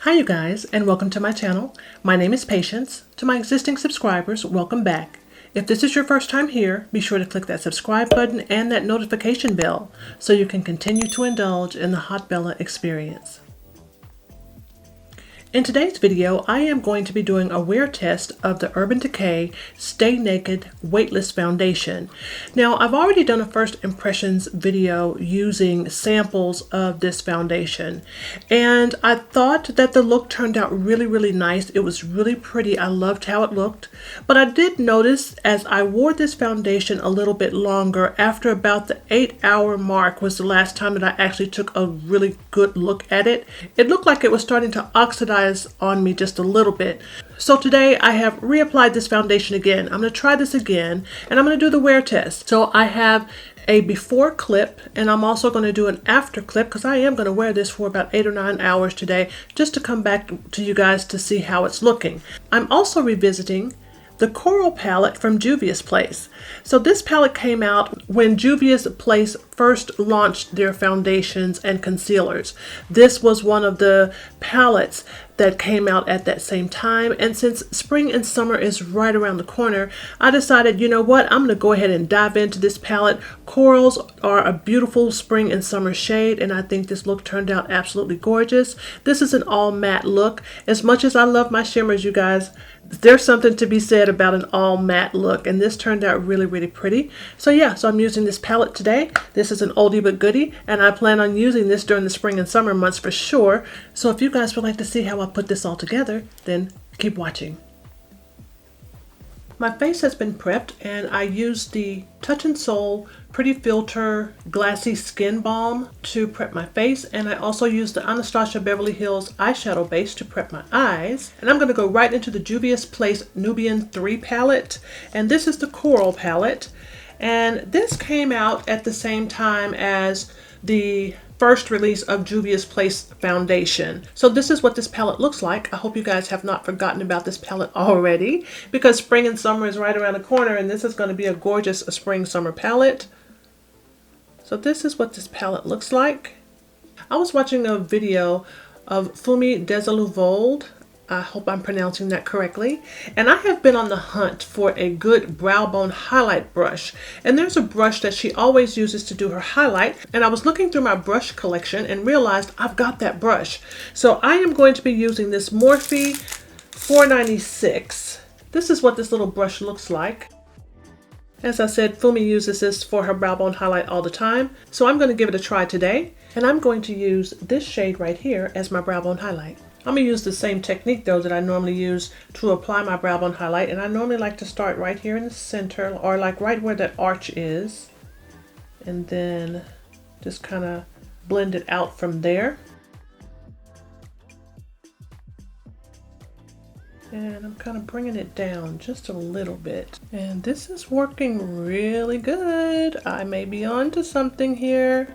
Hi you guys, and welcome to my channel. My name is Patience. To my existing subscribers, welcome back. If this is your first time here, be sure to click that subscribe button and that notification bell so you can continue to indulge in the Haute Bella experience. In today's video, I am going to be doing a wear test of the Urban Decay Stay Naked Weightless Foundation. Now, I've already done a first impressions video using samples of this foundation, and I thought that the look turned out really nice. It was really pretty. I loved how it looked, but I did notice as I wore this foundation a little bit longer, after about the 8-hour mark was the last time that I actually took a really good look at it. It looked like it was starting to oxidize on me just a little bit. So today I have reapplied this foundation again. I'm going to try this again and I'm going to do the wear test. So I have a before clip and I'm also going to do an after clip because I am going to wear this for about 8 or 9 hours today just to come back to you guys to see how it's looking. I'm also revisiting the Coral palette from Juvia's Place. So this palette came out when Juvia's Place first launched their foundations and concealers. This was one of the palettes that came out at that same time, and since spring and summer is right around the corner, I decided, you know what, I'm going to go ahead and dive into this palette. Corals are a beautiful spring and summer shade, and I think this look turned out absolutely gorgeous. This is an all matte look. As much as I love my shimmers, you guys, there's something to be said about an all matte look, and this turned out really pretty. So yeah, so I'm using this palette today. This is an oldie but goodie, and I plan on using this during the spring and summer months for sure. So if you guys would like to see how I put this all together, then keep watching. My face has been prepped, and I used the Touch and Soul Pretty Filter Glassy Skin Balm to prep my face, and I also used the Anastasia Beverly Hills eyeshadow base to prep my eyes. And I'm going to go right into the Juvia's Place Nubian 3 palette, and this is the Coral palette, and this came out at the same time as the first release of Juvia's Place foundation. So this is what this palette looks like. I hope you guys have not forgotten about this palette already, because spring and summer is right around the corner, and this is going to be a gorgeous spring summer palette. So this is what this palette looks like. I was watching a video of Fumi Desalouvold. I hope I'm pronouncing that correctly. And I have been on the hunt for a good brow bone highlight brush. And there's a brush that she always uses to do her highlight. And I was looking through my brush collection and realized I've got that brush. So I am going to be using this Morphe 496. This is what this little brush looks like. As I said, Fumi uses this for her brow bone highlight all the time. So I'm going to give it a try today. And I'm going to use this shade right here as my brow bone highlight. I'm going to use the same technique though that I normally use to apply my brow bone highlight, and I normally like to start right here in the center, or like right where that arch is, and then just kind of blend it out from there. And I'm kind of bringing it down just a little bit, and this is working really good. I may be onto something here.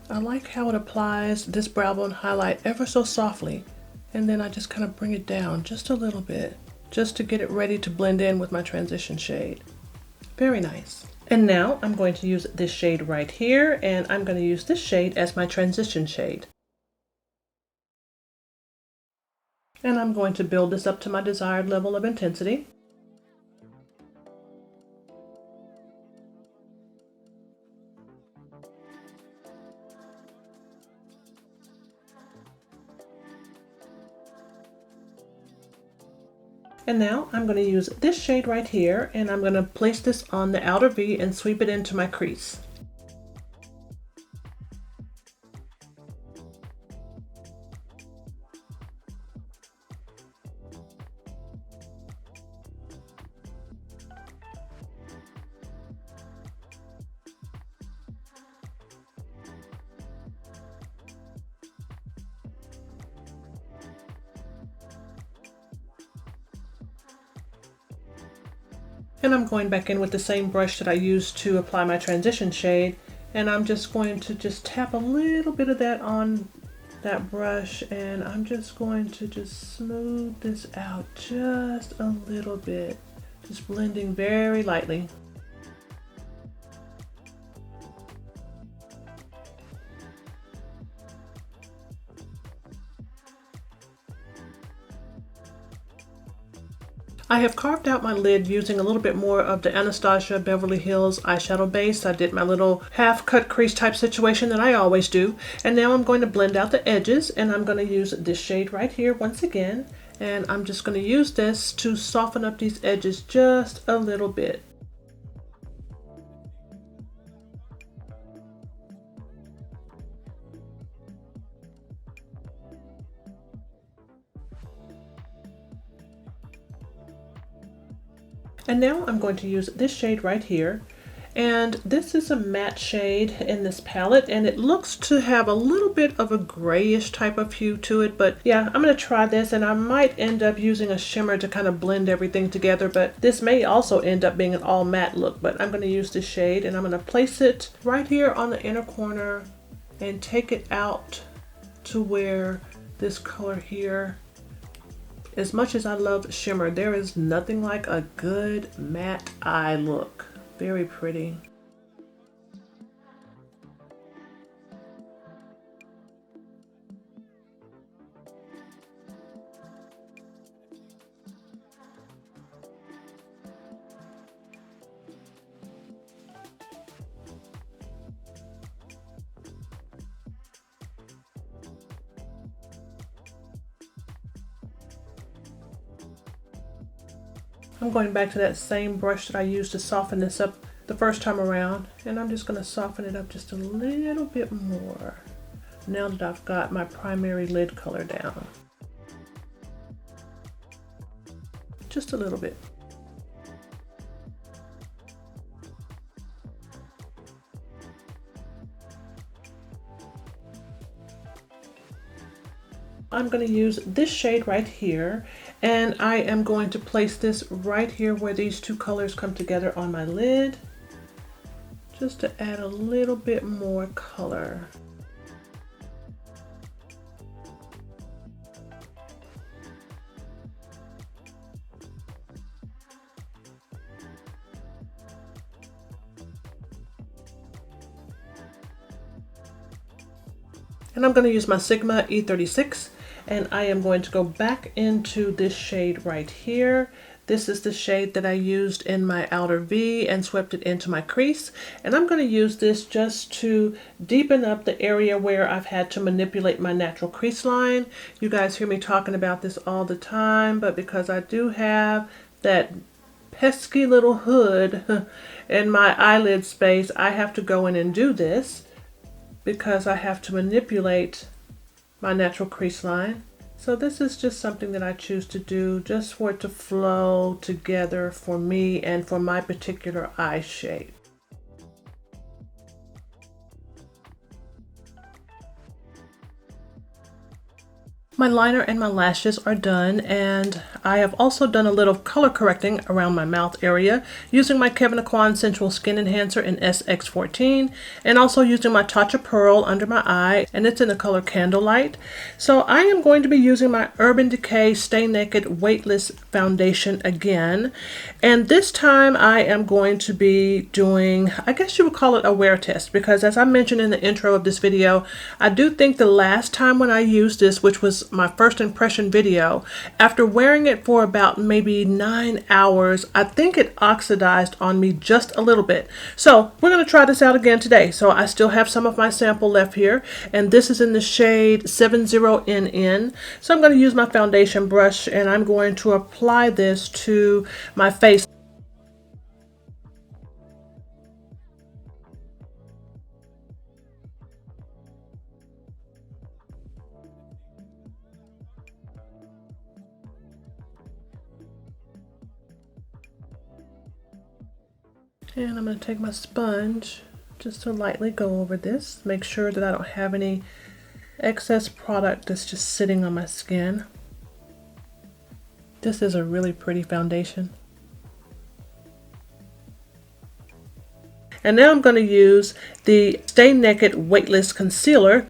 I like how it applies this brow bone highlight ever so softly, and then I just kind of bring it down just a little bit just to get it ready to blend in with my transition shade. Very nice. And now I'm going to use this shade right here, and I'm going to use this shade as my transition shade. And I'm going to build this up to my desired level of intensity. And now I'm going to use this shade right here, and I'm going to place this on the outer V and sweep it into my crease. And I'm going back in with the same brush that I used to apply my transition shade, and I'm just going to just tap a little bit of that on that brush, and I'm just going to just smooth this out just a little bit, just blending very lightly. I have carved out my lid using a little bit more of the Anastasia Beverly Hills eyeshadow base. I did my little half cut crease type situation that I always do. And now I'm going to blend out the edges, and I'm going to use this shade right here once again. And I'm just going to use this to soften up these edges just a little bit. And now I'm going to use this shade right here. And this is a matte shade in this palette, and it looks to have a little bit of a grayish type of hue to it. But yeah, I'm going to try this, and I might end up using a shimmer to kind of blend everything together. But this may also end up being an all matte look. But I'm going to use this shade, and I'm going to place it right here on the inner corner and take it out to where this color here. As much as I love shimmer, there is nothing like a good matte eye look. Very pretty. I'm going back to that same brush that I used to soften this up the first time around, and I'm just going to soften it up just a little bit more now that I've got my primary lid color down. Just a little bit. I'm going to use this shade right here, and I am going to place this right here where these two colors come together on my lid, just to add a little bit more color. And I'm going to use my Sigma E36, and I am going to go back into this shade right here. This is the shade that I used in my outer V and swept it into my crease. And I'm going to use this just to deepen up the area where I've had to manipulate my natural crease line. You guys hear me talking about this all the time, but because I do have that pesky little hood in my eyelid space, I have to go in and do this because I have to manipulate my natural crease line. So this is just something that I choose to do just for it to flow together for me and for my particular eye shape. My liner and my lashes are done, and I have also done a little color correcting around my mouth area using my Kevyn Aucoin Sensual Skin Enhancer in SX14, and also using my Tatcha Pearl under my eye, and it's in the color Candlelight. So I am going to be using my Urban Decay Stay Naked Weightless Foundation again, and this time I am going to be doing, I guess you would call it a wear test, because as I mentioned in the intro of this video, I do think the last time when I used this, which was my first impression video, after wearing it for about maybe 9 hours, I think it oxidized on me just a little bit. So we're going to try this out again today. So I still have some of my sample left here, and this is in the shade 70NN. So I'm going to use my foundation brush, and I'm going to apply this to my face. And I'm going to take my sponge just to lightly go over this. Make sure that I don't have any excess product that's just sitting on my skin. This is a really pretty foundation. And now I'm going to use the Stay Naked Weightless Concealer.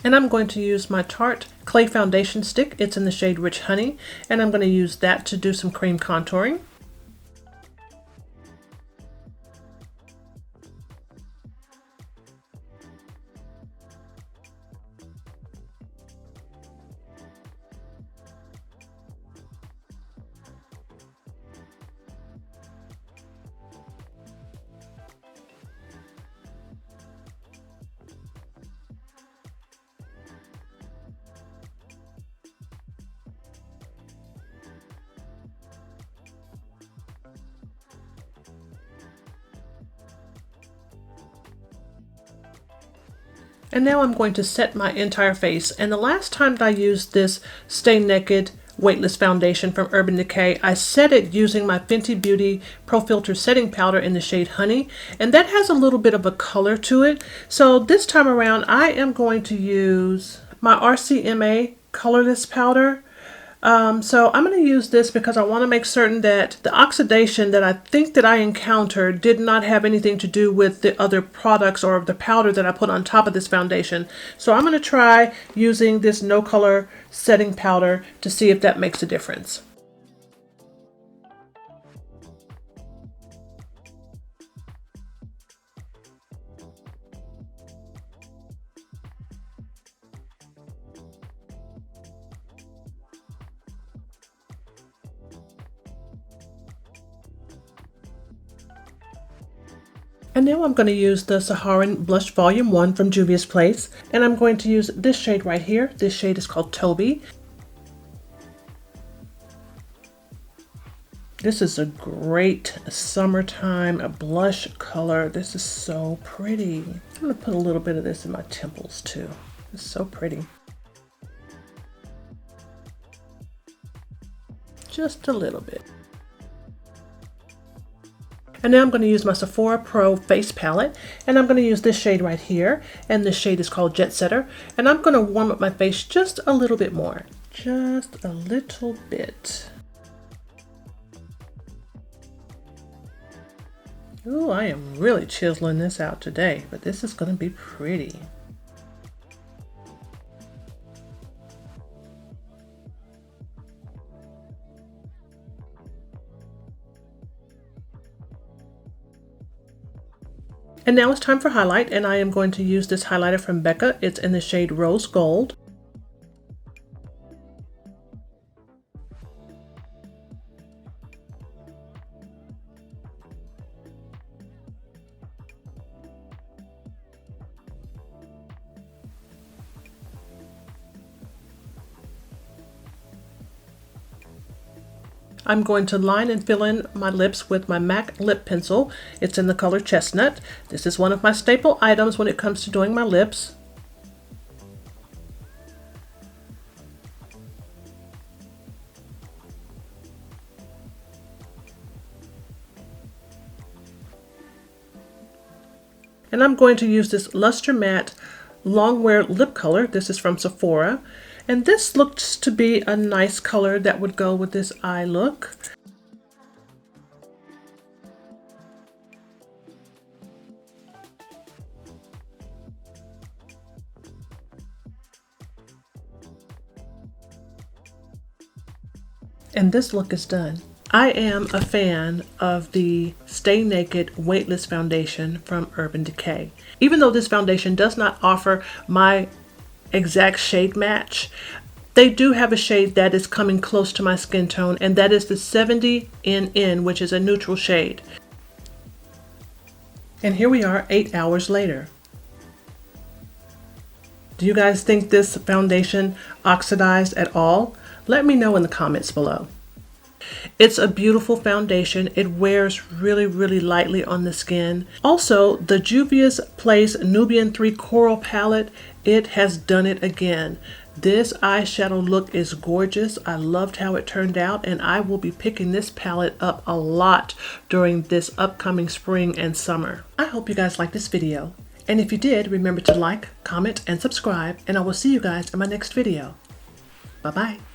And I'm going to use my Tarte Clay Foundation Stick. It's in the shade Rich Honey, and I'm going to use that to do some cream contouring. And now I'm going to set my entire face. And the last time that I used this Stay Naked Weightless Foundation from Urban Decay, I set it using my Fenty Beauty Pro Filter Setting Powder in the shade Honey. And that has a little bit of a color to it. So this time around, I am going to use my RCMA Colorless Powder. So I'm going to use this because I want to make certain that the oxidation that I think that I encountered did not have anything to do with the other products or the powder that I put on top of this foundation. So I'm going to try using this no color setting powder to see if that makes a difference. And now I'm going to use the Saharan Blush Volume 1 from Juvia's Place. And I'm going to use this shade right here. This shade is called Toby. This is a great summertime blush color. This is so pretty. I'm going to put a little bit of this in my temples too. It's so pretty. Just a little bit. And now I'm going to use my Sephora Pro Face Palette, and I'm going to use this shade right here, and this shade is called Jet Setter, and I'm going to warm up my face just a little bit more. Just a little bit. Ooh, I am really chiseling this out today, but this is going to be pretty. And now it's time for highlight, and I am going to use this highlighter from Becca. It's in the shade Rose Gold. I'm going to line and fill in my lips with my MAC lip pencil. It's in the color Chestnut. This is one of my staple items when it comes to doing my lips. And I'm going to use this Luster Matte Longwear lip color. This is from Sephora. And this looks to be a nice color that would go with this eye look. And this look is done. I am a fan of the Stay Naked Weightless Foundation from Urban Decay. Even though this foundation does not offer my exact shade match, they do have a shade that is coming close to my skin tone, and that is the 70NN, which is a neutral shade. And here we are 8 hours later. Do you guys think this foundation oxidized at all? Let me know in the comments below. It's a beautiful foundation. It wears really, really lightly on the skin. Also, the Juvia's Place Nubian 3 Coral palette, it has done it again. This eyeshadow look is gorgeous. I loved how it turned out, and I will be picking this palette up a lot during this upcoming spring and summer. I hope you guys liked this video. And if you did, remember to like, comment, and subscribe, and I will see you guys in my next video. Bye-bye.